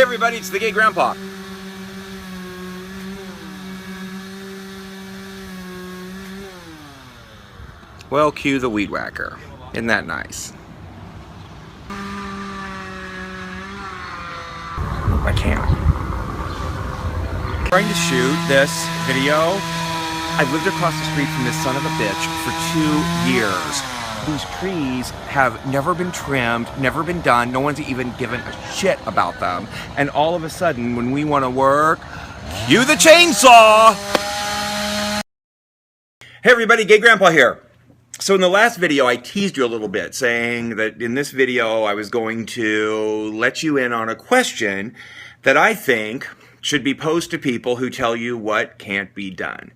Hey everybody, it's the Gay Grandpa. Well, cue the weed whacker. Isn't that nice? I can't. I'm trying to shoot this video. I've lived across the street from this son of a bitch for 2 years. These trees have never been trimmed, never been done. No one's even given a shit about them. And all of a sudden, when we want to work, cue the chainsaw! Hey everybody, Gay Grandpa here. So in the last video, I teased you a little bit, saying that in this video, I was going to let you in on a question that I think should be posed to people who tell you what can't be done.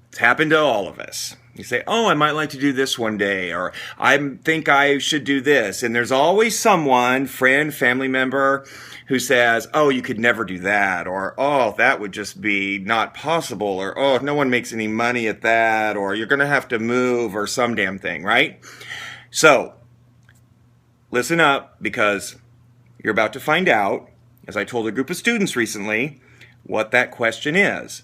It's happened to all of us. You say, oh, I might like to do this one day, or I think I should do this. And there's always someone, friend, family member, who says, oh, you could never do that, or oh, that would just be not possible, or oh, no one makes any money at that, or you're going to have to move, or some damn thing, right? So, listen up, because you're about to find out, as I told a group of students recently, what that question is.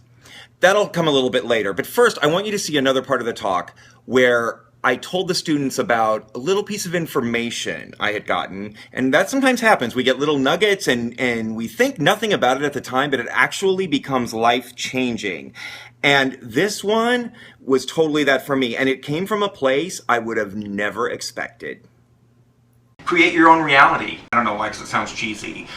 That'll come a little bit later, but first I want you to see another part of the talk where I told the students about a little piece of information I had gotten, and that sometimes happens. We get little nuggets and we think nothing about it at the time, but it actually becomes life-changing. And this one was totally that for me, and it came from a place I would have never expected. Create your own reality. I don't know why, because it sounds cheesy.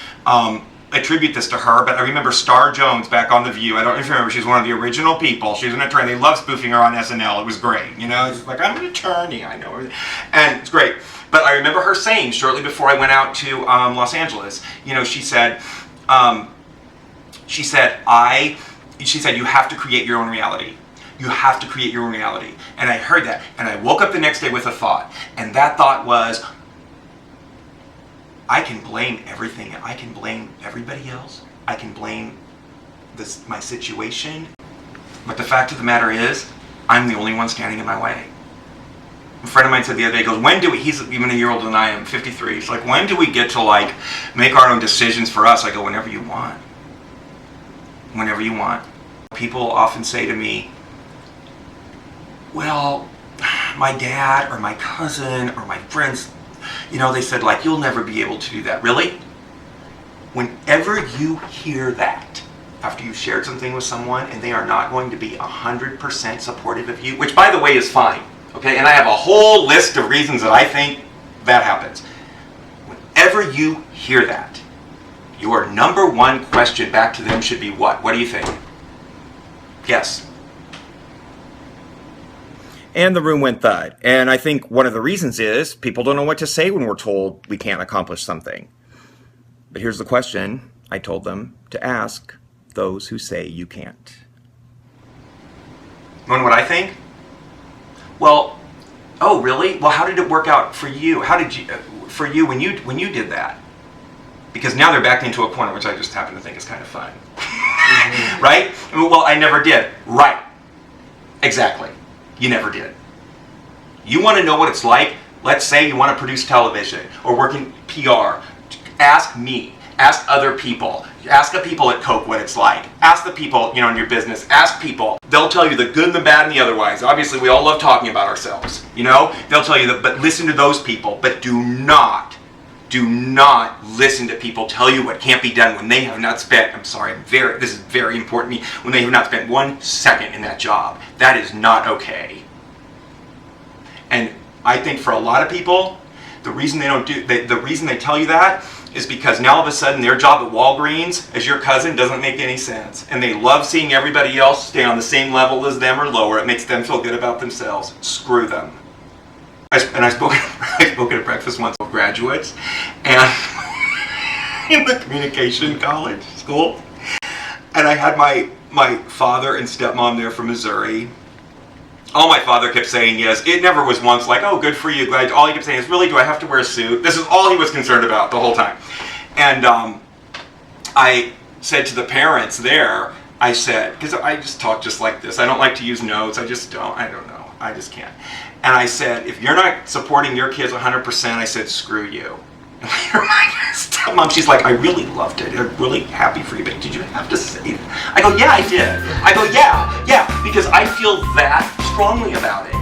I attribute this to her, but I remember Star Jones back on The View. I don't know if you remember, she's one of the original people. She's an attorney. They love spoofing her on SNL. It was great. You know, it's like, I'm an attorney, I know. And it's great. But I remember her saying shortly before I went out to Los Angeles, you know, she said, you have to create your own reality. You have to create your own reality. And I heard that. And I woke up the next day with a thought. And that thought was, I can blame everything. I can blame everybody else. I can blame my situation. But the fact of the matter is, I'm the only one standing in my way. A friend of mine said the other day, goes, when do we, he's even a year older than I am, 53. He's like, when do we get to like make our own decisions for us? I go, whenever you want. Whenever you want. People often say to me, well, my dad or my cousin or my friends, you know, they said, like, you'll never be able to do that. Really? Whenever you hear that, after you've shared something with someone and they are not going to be 100% supportive of you, which, by the way, is fine, okay? And I have a whole list of reasons that I think that happens. Whenever you hear that, your number one question back to them should be what? What do you think? Guess. And the room went thud. And I think one of the reasons is people don't know what to say when we're told we can't accomplish something. But here's the question I told them to ask those who say you can't. You know what I think? Well, oh really? Well, how did it work out for you? How did you, for you when you did that? Because now they're backed into a corner, which I just happen to think is kind of fun. Right? Well, I never did. Right. Exactly. You never did. You want to know what it's like? Let's say you want to produce television or work in PR. Ask me. Ask other people. Ask the people at Coke what it's like. Ask the people, you know, in your business. Ask people. They'll tell you the good and the bad and the otherwise. Obviously, we all love talking about ourselves. You know? They'll tell you that, but listen to those people. But do not listen to people tell you what can't be done when they have not spent, I'm sorry, this is very important to me, when they have not spent 1 second in that job. That is not okay. And I think for a lot of people, the reason the reason they tell you that is because now all of a sudden their job at Walgreens as your cousin doesn't make any sense. And they love seeing everybody else stay on the same level as them or lower. It makes them feel good about themselves. Screw them. I spoke at a breakfast once with graduates and in the communication college school, and I had my father and stepmom there from Missouri. All my father kept saying is, it never was once like, oh, good for you, glad. All he kept saying is, really, do I have to wear a suit? This is all he was concerned about the whole time. And I said to the parents there, I said, because I just talk just like this. I don't like to use notes. I just don't. I don't know. I just can't. And I said, if you're not supporting your kids 100%, I said, screw you. Mom, she's like, I really loved it. I'm really happy for you, but did you have to say that? I go, yeah, I did. I go, yeah, because I feel that strongly about it.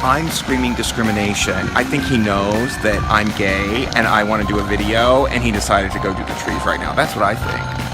I'm screaming discrimination. I think he knows that I'm gay and I want to do a video, and he decided to go do the trees right now. That's what I think.